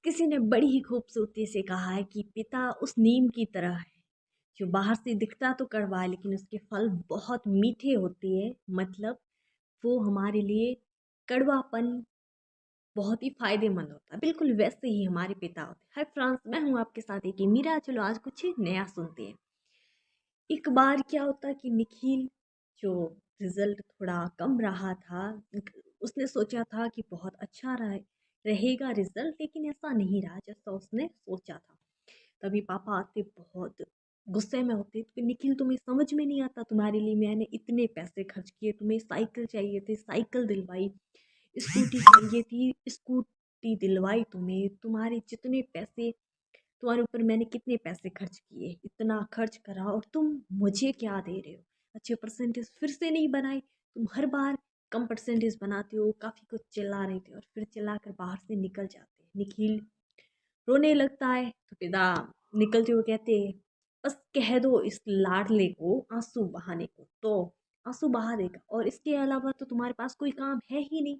किसी ने बड़ी ही खूबसूरती से कहा है कि पिता उस नीम की तरह है जो बाहर से दिखता तो कड़वा है लेकिन उसके फल बहुत मीठे होते हैं। मतलब वो हमारे लिए कड़वापन बहुत ही फायदेमंद होता है। बिल्कुल वैसे ही हमारे पिता होते हैं। हाय फ्रांस, मैं हूँ आपके साथ एक मीरा। चलो आज कुछ नया सुनते हैं। एक बार क्या होता कि निखिल जो रिजल्ट थोड़ा कम रहा था, उसने सोचा था कि बहुत अच्छा रहेगा रिजल्ट, लेकिन ऐसा नहीं रहा जैसा उसने सोचा था। तभी पापा आते, बहुत गुस्से में होते कि निखिल तुम्हें समझ में नहीं आता, तुम्हारे लिए मैंने इतने पैसे खर्च किए, तुम्हें साइकिल चाहिए थी साइकिल दिलवाई, स्कूटी चाहिए थी स्कूटी दिलवाई, तुम्हें तुम्हारे जितने पैसे, तुम्हारे ऊपर मैंने कितने पैसे खर्च किए, इतना खर्च करा और तुम मुझे क्या दे रहे हो। अच्छे परसेंटेज फिर से नहीं बनाए, तुम हर बार कम परसेंटेज बनाते हो। काफ़ी कुछ चिल्ला रहे थे और फिर चिल्लाकर बाहर से निकल जाते। निखिल रोने लगता है तो पिता निकलते हुए कहते हैं, बस कह दो इस लाडले को आंसू बहाने को तो आंसू बहा देगा, और इसके अलावा तो तुम्हारे पास कोई काम है ही नहीं।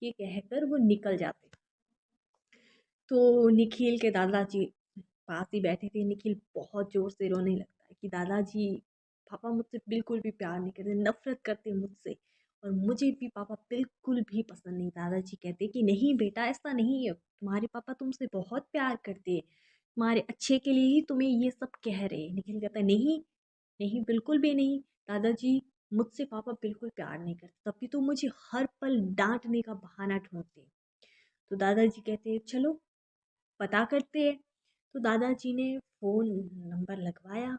ये कहकर वो निकल जाते। तो निखिल के दादाजी पास ही बैठे थे। निखिल बहुत ज़ोर से रोने लगता है कि दादाजी, पापा मुझसे बिल्कुल भी प्यार नहीं करते, नफ़रत करते मुझसे, और मुझे भी पापा बिल्कुल भी पसंद नहीं। दादाजी कहते कि नहीं बेटा, ऐसा नहीं है, तुम्हारे पापा तुमसे बहुत प्यार करते हैं, तुम्हारे अच्छे के लिए ही तुम्हें ये सब कह रहे हैं। निखिल कहता है नहीं, नहीं बिल्कुल भी नहीं दादाजी, मुझसे पापा बिल्कुल प्यार नहीं करते, तभी तो मुझे हर पल डांटने का बहाना ढूंढते हैं। तो दादाजी कहते हैं चलो पता करते हैं। तो दादाजी ने फ़ोन नंबर लगवाया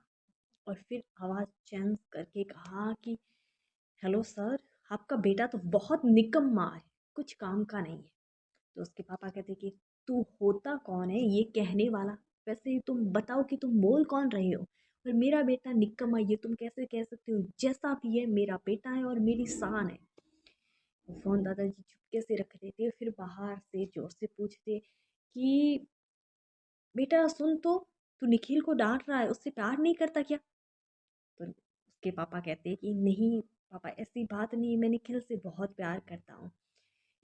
और फिर आवाज़ चेंज करके कहा कि हेलो सर, आपका बेटा तो बहुत निकम्मा है, कुछ काम का नहीं है। तो उसके पापा कहते कि तू होता कौन है ये कहने वाला, वैसे तुम बताओ कि तुम बोल कौन रहे हो, और मेरा बेटा निकम्मा ये तुम कैसे कह सकते हो। जैसा भी है मेरा बेटा है और मेरी शान है। वो फ़ोन दादाजी चुपके से रख देते, फिर बाहर से जोर से पूछते कि बेटा सुन तो, तू निखिल को डांट रहा है, उससे प्यार नहीं करता क्या। तो उसके पापा कहते हैं कि नहीं पापा, ऐसी बात नहीं है, मैं निखिल से बहुत प्यार करता हूँ,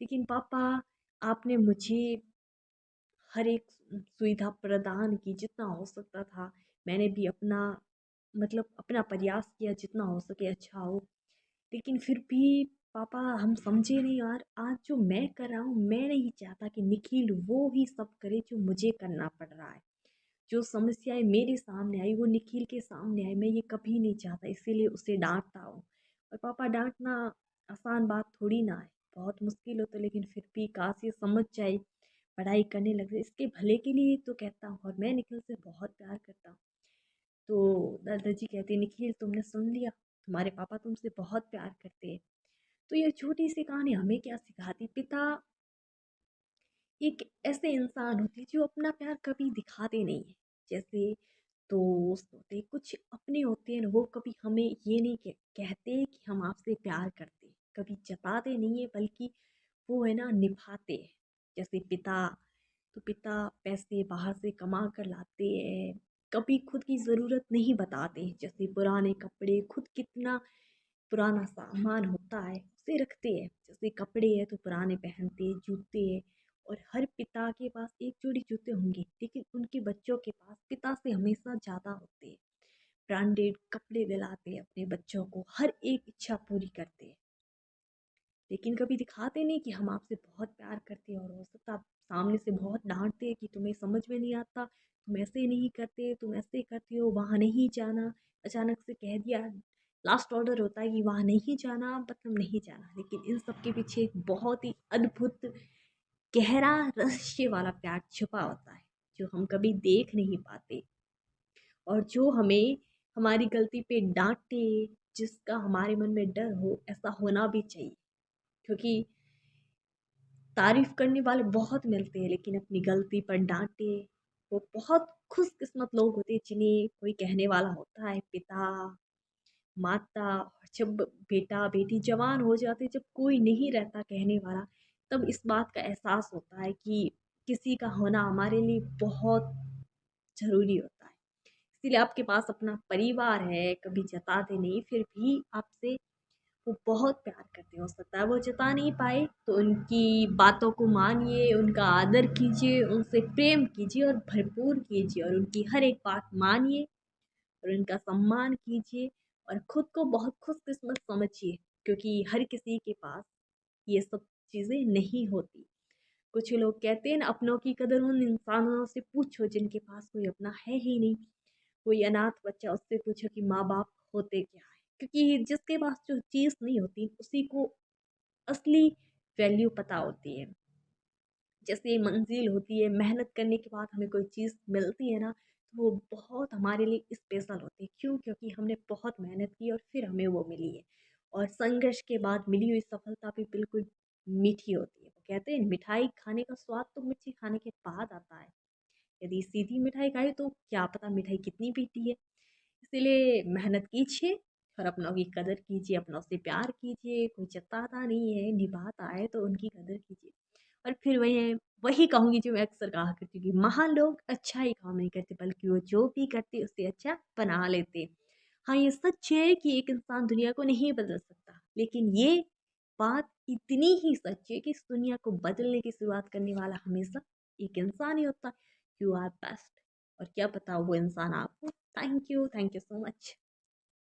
लेकिन पापा आपने मुझे हर एक सुविधा प्रदान की जितना हो सकता था। मैंने भी अपना मतलब अपना प्रयास किया जितना हो सके अच्छा हो, लेकिन फिर भी पापा हम समझे नहीं यार। आज जो मैं कर रहा हूँ, मैं नहीं चाहता कि निखिल वो ही सब करे जो मुझे करना पड़ रहा है। जो समस्याएँ मेरे सामने आई वो निखिल के सामने आई, मैं ये कभी नहीं चाहता, इसीलिए उसे डाँटता हूँ। और पापा डाँटना आसान बात थोड़ी ना है, बहुत मुश्किल होता है, लेकिन फिर भी काश ये समझ जाए, पढ़ाई करने लग जाए, इसके भले के लिए तो कहता हूँ, और मैं निखिल से बहुत प्यार करता हूँ। तो दादाजी कहते हैं निखिल तुमने सुन लिया, तुम्हारे पापा तुमसे बहुत प्यार करते हैं। तो ये छोटी सी कहानी हमें क्या सिखाती, पिता एक ऐसे इंसान होते हैं जो अपना प्यार कभी दिखाते नहीं है। जैसे दोस्त होते हैं, कुछ अपने होते हैं ना, वो कभी हमें ये नहीं कहते कि हम आपसे प्यार करते हैं, कभी जताते नहीं है, बल्कि वो है ना निभाते हैं। जैसे पिता, तो पिता पैसे बाहर से कमा कर लाते हैं, कभी खुद की ज़रूरत नहीं बताते। जैसे पुराने कपड़े, खुद कितना पुराना सामान होता है उसे रखते हैं। जैसे कपड़े हैं तो पुराने पहनते हैं, जूते हैं, और हर पिता के पास एक जोड़ी जूते होंगे, लेकिन उनके बच्चों के पास पिता से हमेशा ज़्यादा होते हैं। ब्रांडेड कपड़े दिलाते हैं अपने बच्चों को, हर एक इच्छा पूरी करते हैं, लेकिन कभी दिखाते नहीं कि हम आपसे बहुत प्यार करते हैं। और हो सकता है आप सामने से बहुत डांटते हैं कि तुम्हें समझ में नहीं आता, तुम ऐसे नहीं करते, तुम ऐसे करते हो, वहाँ नहीं जाना, अचानक से कह दिया, लास्ट ऑर्डर होता है कि वहाँ नहीं जाना, मतलब नहीं जाना। लेकिन इन सब के पीछे एक बहुत ही अद्भुत गहरा रहस्य वाला प्यार छुपा होता है, जो हम कभी देख नहीं पाते, और जो हमें हमारी गलती पे डांटे, जिसका हमारे मन में डर हो। ऐसा होना भी चाहिए, क्योंकि तारीफ करने वाले बहुत मिलते हैं, लेकिन अपनी गलती पर डांटे वो बहुत खुशकिस्मत लोग होते हैं जिन्हें कोई कहने वाला होता है। पिता, माता, और जब बेटा बेटी जवान हो जाते, जब कोई नहीं रहता कहने वाला, तब इस बात का एहसास होता है कि किसी का होना हमारे लिए बहुत ज़रूरी होता है। इसीलिए आपके पास अपना परिवार है, कभी जताते नहीं, फिर भी आपसे वो बहुत प्यार करते हैं। हो सकता है वो जता नहीं पाए, तो उनकी बातों को मानिए, उनका आदर कीजिए, उनसे प्रेम कीजिए और भरपूर कीजिए और उनकी हर एक बात मानिए और उनका सम्मान कीजिए और खुद को बहुत खुशकिस्मत समझिए, क्योंकि हर किसी के पास ये सब चीज़ें नहीं होती। कुछ लोग कहते हैं ना, अपनों की कदर उन इंसानों से पूछो जिनके पास कोई अपना है ही नहीं। कोई अनाथ बच्चा, उससे पूछो कि माँ बाप होते क्या है, क्योंकि जिसके पास जो चीज़ नहीं होती उसी को असली वैल्यू पता होती है। जैसे मंजिल होती है, मेहनत करने के बाद हमें कोई चीज़ मिलती है ना, तो वो बहुत हमारे लिए स्पेशल होती है। क्यों? क्योंकि हमने बहुत मेहनत की और फिर हमें वो मिली है। और संघर्ष के बाद मिली हुई सफलता भी बिल्कुल मीठी होती है। वो कहते हैं मिठाई खाने का स्वाद तो मिर्ची खाने के बाद आता है। यदि सीधी मिठाई खाई तो क्या पता मिठाई कितनी मीठी है। इसीलिए मेहनत कीजिए और अपनों की कदर कीजिए, अपनों से प्यार कीजिए। कोई जताता नहीं है, निभाता है तो उनकी कदर कीजिए। और फिर वही कहूँगी जो मैं अक्सर कहा करती हूँ कि महान लोग अच्छा ही काम नहीं करते, बल्कि वो जो भी करते उससे अच्छा बना लेते। हाँ, ये सच है कि एक इंसान दुनिया को नहीं बदल सकता, लेकिन ये बात इतनी ही सच है कि इस दुनिया को बदलने की शुरुआत करने वाला हमेशा एक इंसान ही होता है। You are best. और क्या पता वो इंसान आपको। Thank you so much.